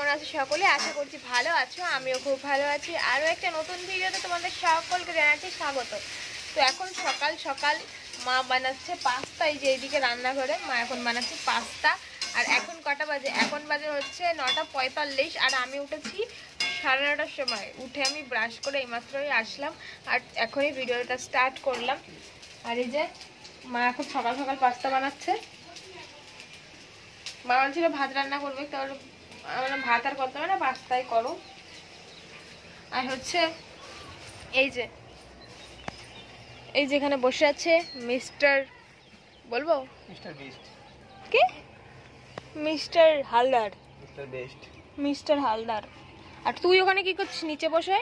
কেমন আছো সকলে? আশা করছি ভালো আছো, আমিও খুব ভালো আছি। আরও একটা নতুন ভিডিওতে তোমাদের সকলকে জানাচ্ছি স্বাগত। তো এখন সকাল সকাল মা বানাচ্ছে পাস্তা। এই যে এইদিকে রান্নাঘরে মা এখন বানাচ্ছে পাস্তা। আর এখন কটা বাজে? এখন বাজে হচ্ছে 9:45। আর আমি উঠেছি 9:30টার সময়। উঠে আমি ব্রাশ করে এইমাত্রই আসলাম আর এখনই ভিডিওটা স্টার্ট করলাম। আর এই যে মা এখন সকাল সকাল পাস্তা বানাচ্ছে। মা বলছিল ভাত রান্না করবে, তাহলে ভাত আর করতে হবে না, পাস্তাই করো। আর হচ্ছে এই যে এখানে বসে আছে মিস্টার, বলবো মিস্টার বিস্ট, কি mister Haldar, mister best, mister Haldar. আর তুই ওখানে কি করছিস নিচে বসে?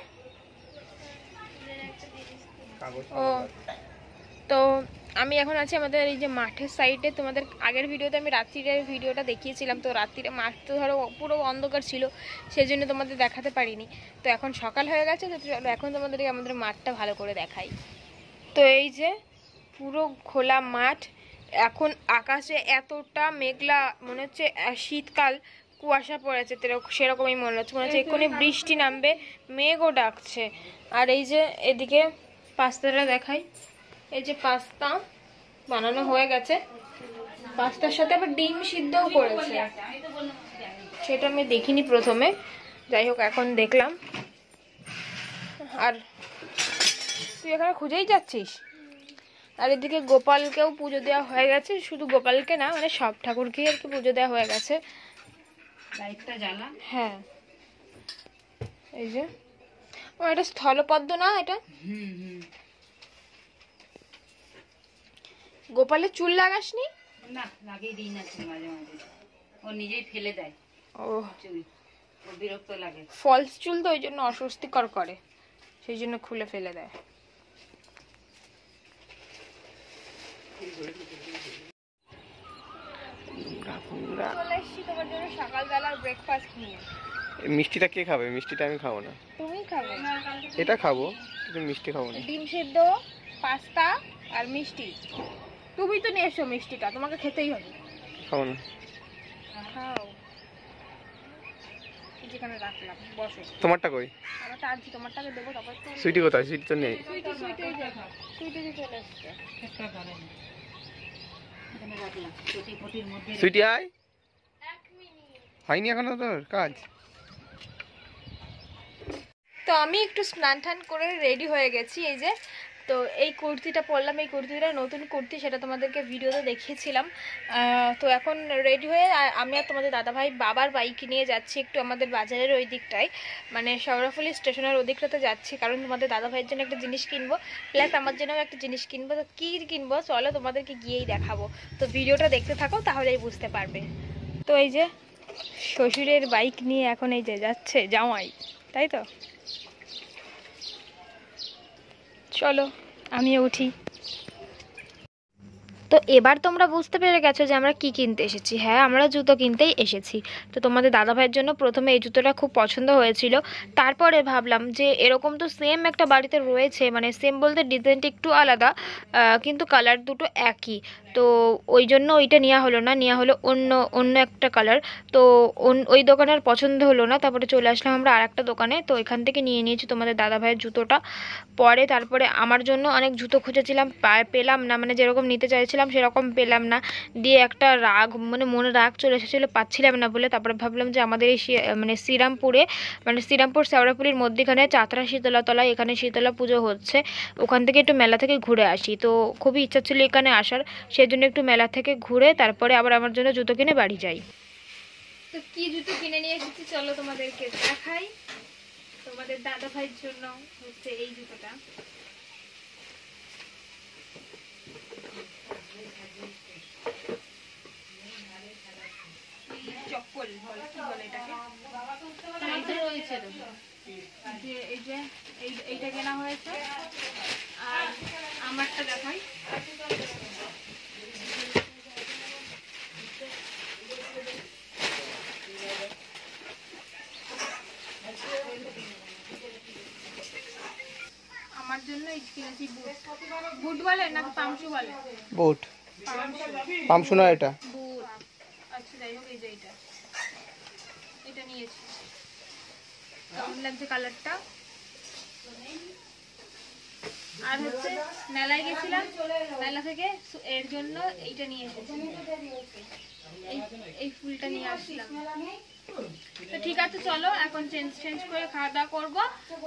ও, তো আমি এখন আছি আমাদের এই যে মাঠের সাইডে। তোমাদের আগের ভিডিওতে আমি রাত্রিরের ভিডিওটা দেখিয়েছিলাম। তো রাত্রিরে মাঠ তো ধরো পুরো অন্ধকার ছিল, সেই জন্য তোমাদের দেখাতে পারিনি। তো এখন সকাল হয়ে গেছে, তো চলো এখন তোমাদেরকে আমাদের মাঠটা ভালো করে দেখাই। তো এই যে পুরো খোলা মাঠ। এখন আকাশে এতটা মেঘলা, মনে হচ্ছে শীতকাল, কুয়াশা পড়েছে সেরকমই মনে হচ্ছে, এক্ষুনি বৃষ্টি নামবে, মেঘও ডাকছে। আর এই যে এদিকে পাস্তাটা দেখাই। এই যে পাস্তা বানানো হয়ে গেছে, পাস্তার সাথে আবার ডিম সিদ্ধও করেছে, সেটা আমি দেখিনি প্রথমে, যাই হোক এখন দেখলাম। আর তুই এখানে খুঁজেই যাচ্ছিস। আর এদিকে গোপালকেও পুজো দেওয়া হয়ে গেছে, শুধু গোপালকে না, মানে সব ঠাকুরকেই আর কি পুজো দেওয়া হয়ে গেছে। হ্যাঁ, এই যে ও এটা স্থলপদ্ম না, এটা গোপালের চুল লাগাসনি? না, লাগিয়ে দিই না, মাঝে মাঝে ও নিজেই ফেলে দেয়। ও চুল ও বিরক্ত লাগে, ফলস চুল তো ওই জন্য অস্বস্তিকর করে, সেই জন্য খুলে ফেলে দেয়। চলে এসছি তোমার জন্য সকালবেলার ব্রেকফাস্ট নিয়ে। মিষ্টিটা কে খাবে? মিষ্টিটা আমি খাবো না। তুমি খাবে? এটা খাবো, কিন্তু মিষ্টি খাবো না। ডিম সেদ্ধ, পাস্তা আর মিষ্টি। তুমি তো নিয়ে এসো মিষ্টিটা, তোমাকে খেতেই হবে। খাবো না। খাও, যেখানে রাখলাম বসো। তোমারটা কই? আমারটা আনছি, তোমারটাকে দেবো তারপর। সুইটি কোথায়? সুইটি তো নেই। সুইটি চলে এসছে। সুইটি আয়, হয়নি এখনো তোর কাজ? তো আমি একটু স্নান টান করে রেডি হয়ে গেছি। এই যে তো এই কুর্তিটা পরলাম, এই কুর্তিটা নতুন কুর্তি, সেটা তোমাদেরকে ভিডিওতে দেখিয়েছিলাম। তো এখন রেডি হয়ে আমি আর তোমাদের দাদাভাই বাবার বাইক নিয়ে যাচ্ছি একটু আমাদের বাজারের ওই দিকটায়, মানে শেওড়াফুলি স্টেশনের ওদিকটাতে যাচ্ছি, কারণ তোমাদের দাদাভাইয়ের জন্য একটা জিনিস কিনবো, প্লাস আমার জন্যও একটা জিনিস কিনবো। তো কী কিনবো চলো তোমাদেরকে গিয়েই দেখাবো। তো ভিডিওটা দেখতে থাকো, তাহলেই বুঝতে পারবে। তো এই যে শ্বশুরের বাইক নিয়ে এখন এই যে যাচ্ছে জামাই, তাই তো চলো আমিও উঠি। তো এবার তোমরা বুঝতে পেরে গেছো যে আমরা কি কিনতে এসেছি। হ্যাঁ, আমরা জুতো কিনতেই এসেছি। তো তোমাদের দাদাভাইয়ের জন্য প্রথমে এই জুতোটা খুব পছন্দ হয়েছিল, তারপরে ভাবলাম যে এরকম তো সেম একটা বাড়িতে রয়েছে, মানে সেম বলতে ডিজাইনটা একটু আলাদা, কিন্তু কালার দুটো একই। তো ওই জন্য ওইটা নেওয়া হলো না, নেওয়া হলো অন্য একটা কালার। তো ওই দোকানের পছন্দ হলো না, তারপরে চলে আসলাম আমরা আর একটা দোকানে। তো এখান থেকে নিয়ে নিয়েছি তোমাদের দাদাভাইয়ের জুতোটা। তারপরে আমার জন্য অনেক জুতো খুঁজেছিলাম, পেলাম না, মানে যেরকম নিতে চাইছিলাম সেরকম পেলাম না। দিয়ে একটা রাগ, মানে মনে রাগ চলে এসেছিলো, পাচ্ছিলাম না বলে। তারপরে ভাবলাম যে আমাদের এই মানে শ্রীরামপুর শেওড়াফুলির মধ্যেখানে চাতরা শীতলাতলায়, এখানে শীতলা পুজো হচ্ছে, ওখান থেকে একটু মেলা থেকে ঘুরে আসি। তো খুবই ইচ্ছা ছিল এখানে আসার, সেই জন্য একটু মেলা থেকে ঘুরে তারপরে আবার আমার জন্য জুতো কিনে বাড়ি যাই। তো কি জুতো কিনে নিয়ে এসেছি চলো তোমাদেরকে দেখাই। তোমাদের দাদা ভাইয়ের জন্য হচ্ছে এই জুতোটা। চপ্পল বলে, কি বলে এটাকে, এই যে এইটা কেনা হয়েছে। আর আমারটা দেখাই, আমার জন্য এই কিনেছি বুট। বুট বলে না পামশু বলে? বুট, পামশু না এটা বুট। আচ্ছা যাই হোক, এই যে এটা নিয়েছি, কেমন লাগছে কালারটা। আর হচ্ছে মেলায় গেছিলাম, মেলা থেকে এর জন্য এইটা নিয়ে এসেছি, এই ফুলটা নিয়ে আসলাম। তো ঠিক আছে, চলো এখন চেঞ্জ করে খাওয়া দাওয়া করবো।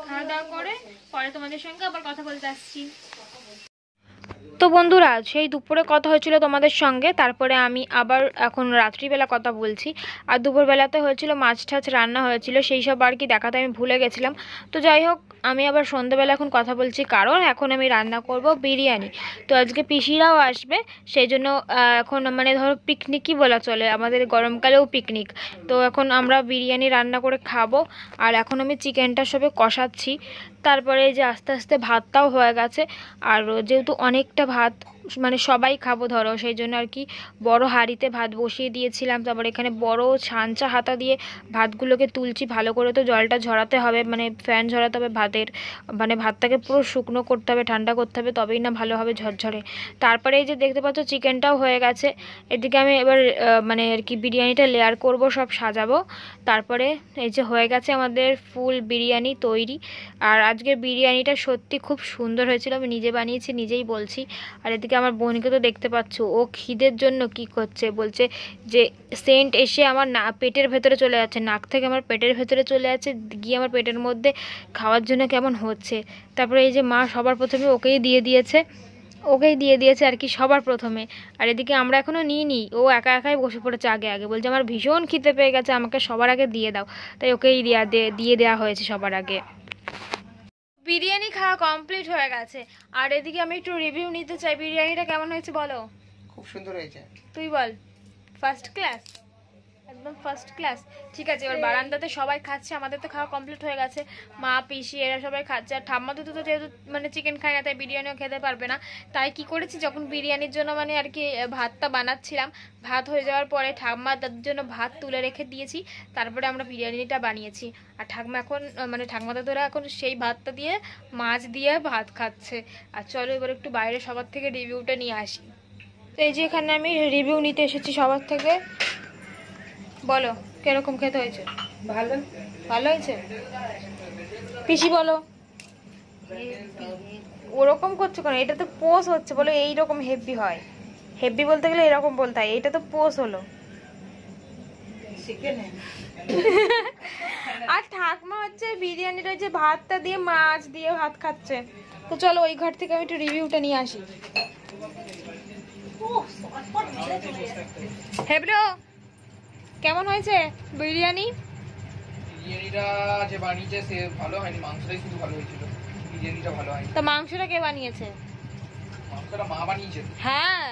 খাওয়া দাওয়া করে পরে তোমাদের সঙ্গে আবার কথা বলতে আসছি। তো বন্ধুরা, সেই দুপুরে কথা হয়েছিল তোমাদের সঙ্গে, তারপরে আমি আবার এখন রাত্রিবেলা কথা বলছি। আর দুপুরবেলাতে হয়েছিল মাছ টাছ রান্না হয়েছিল, সেই সব আর কি দেখাতে আমি ভুলে গেছিলাম। তো যাই হোক, আমি আবার সন্ধ্যেবেলা এখন কথা বলছি, কারণ এখন আমি রান্না করব বিরিয়ানি। তো আজকে পিসিরাও আসবে, সেই জন্য এখন মানে ধরো পিকনিকই বলা চলে, আমাদের গরমকালেও পিকনিক। তো এখন আমরা বিরিয়ানি রান্না করে খাবো। আর এখন আমি চিকেনটা সবে কষাচ্ছি, তারপরে এই যে আস্তে আস্তে ভাতটাও হয়ে গেছে। আর যেহেতু অনেকটা ভাত, মানে সবাই খাবো ধরো, সেই জন্য আর কি বড় হাঁড়িতে ভাত বসিয়ে দিয়েছিলাম। তারপর এখানে বড় ছাঁচা হাতা দিয়ে ভাতগুলোকে তুলছি ভালো করে। তো জলটা ঝরাতে হবে, মানে ফ্যান ঝরাতে হবে ভাতের, মানে ভাতটাকে পুরো শুকনো করতে হবে, ঠান্ডা করতে হবে, তবেই না ভালো হবে ঝরঝরে। তারপরে এই যে দেখতে পাচ্ছ চিকেনটাও হয়ে গেছে। এদিকে আমি এবার মানে আর কি বিরিয়ানিটা লেয়ার করব, সব সাজাবো। তারপরে এই যে হয়ে গেছে আমাদের ফুল বিরিয়ানি তৈরি। আর আজকের বিরিয়ানিটা সত্যি খুব সুন্দর হয়েছিল, আমি নিজে বানিয়েছি নিজেই বলছি। আর এদিকে আমার বোনকে তো দেখতে পাচ্ছ, ও খিদের জন্য কি করছে, বলছে যে সেন্ট এসে আমার না পেটের ভেতরে চলে যাচ্ছে, নাক থেকে আমার পেটের ভেতরে চলে যাচ্ছে, গিয়ে আমার পেটের মধ্যে খাওয়ার জন্য কেমন হচ্ছে। তারপরে এই যে মা সবার প্রথমে ওকেই দিয়ে দিয়েছে আর কি, সবার প্রথমে। আর এদিকে আমরা এখনও নিইনি, ও একা একাই বসে পড়েছে আগে আগে, বলছে আমার ভীষণ খিদে পেয়ে গেছে, আমাকে সবার আগে দিয়ে দাও। তাই ওকেই দিয়ে দেওয়া হয়েছে সবার আগে। বিরিয়ানি খাওয়া কমপ্লিট হয়ে গেছে। আর এদিকে আমি একটু রিভিউ নিতে চাই, বিরিয়ানিটা কেমন হয়েছে বলো। খুব সুন্দর হয়েছে। তুই বল। ফার্স্ট ক্লাস, একদম ফার্স্ট ক্লাস। ঠিক আছে, এবার বারান্দাতে সবাই খাচ্ছে, আমাদের তো খাওয়া কমপ্লিট হয়ে গেছে। মা পিসি এরা সবাই খাচ্ছে। আর ঠাম্মা তো যেহেতু মানে চিকেন খায় না, তাই বিরিয়ানিও খেতে পারবে না। তাই কি করেছি, যখন বিরিয়ানির জন্য মানে আর কি ভাতটা বানাচ্ছিলাম, ভাত হয়ে যাওয়ার পরে ঠাম্মা তাদের জন্য ভাত তুলে রেখে দিয়েছি, তারপরে আমরা বিরিয়ানিটা বানিয়েছি। আর ঠাম্মা এখন মানে ঠাম্মা দাদুরা এখন সেই ভাতটা দিয়ে মাছ দিয়ে ভাত খাচ্ছে। আর চলো এবার একটু বাইরে সবার থেকে রিভিউটা নিয়ে আসি। তো এই যে এখানে আমি রিভিউ নিতে এসেছি সবার থেকে, বলো কিরকম খেতে হয়েছে। ভালো ভালো হয়েছে। পিসি বলো। ওরকম করছো কেন, এটা তো পোষ হচ্ছে, বলো এইরকম হেভি হয়। হেভি বলতে গেলে এরকম বলতে হয়, এটা তো পোষ হলো। আর ঠাকমা হচ্ছে বিরিয়ানিটা যে ভাতটা দিয়ে মাছ দিয়ে ভাত খাচ্ছে। তো চলো ওই ঘর থেকে আমি একটু রিভিউটা নিয়ে আসি। হেব্রো, কেমন হয়েছে বিরিয়ানি? বিরিয়ানিটা যে বানিয়েছে সে ভালো হয়নি, মাংসটাই শুধু ভালো হয়েছিল, বিরিয়ানিটা ভালো হয়নি। তো মাংসটা কে বানিয়েছে? মাংসটা মা বানিয়েছে। হ্যাঁ,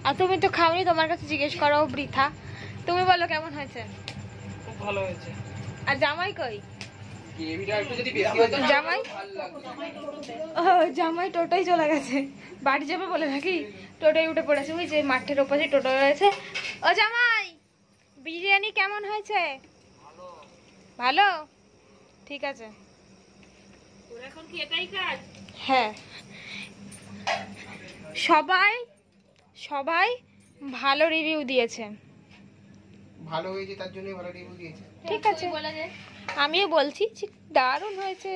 আর তুমি তো খাওনি, তোমার কাছে জিজ্ঞেস করাও বৃথা। তুমি বলো কেমন হয়েছে। খুব ভালো হয়েছে। আর জামাই কই? গ্রেভিটা একটু যদি বেশি হতো না জামাই, ভালো লাগতো। ও জামাই টোটোই চলে গেছে, বাড়ি যাবে বলে নাকি টোটোয় উঠে পড়েছে। ওই যে মাঠের ওপাশে টোটো রয়েছে। ও জামাই, বিরিয়ানি কেমন হয়েছে? ভালো, ঠিক আছে। এখন কি এটাই কাজ? হ্যাঁ, সবাই সবাই ভালো রিভিউ দিয়েছে। ভালো হয়েছে তার জন্যই ভালো রিভিউ দিয়েছে। ঠিক আছে, আমিও বলছি দারুণ হয়েছে।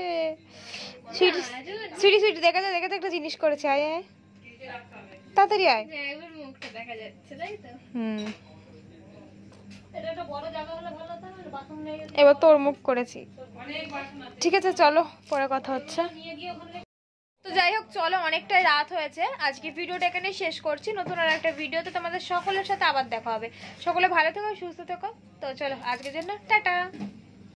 সুইটি সুইটি সুইটি দেখা যায়, দেখে তো একটা জিনিস করেছে। আয় আয় তাড়াতাড়ি আয়। হুম, এবার তোর মুখ করেছি। ঠিক আছে চলো, পরে কথা হচ্ছে। তো যাই হোক, চলো অনেকটাই রাত হয়েছে, আজকে ভিডিওটা এখানে শেষ করছি। নতুন আর একটা ভিডিওতে তোমাদের সকলের সাথে আবার দেখা হবে। সকলে ভালো থেকো, সুস্থ থেকো। তো চলো আজকের জন্য টাটা।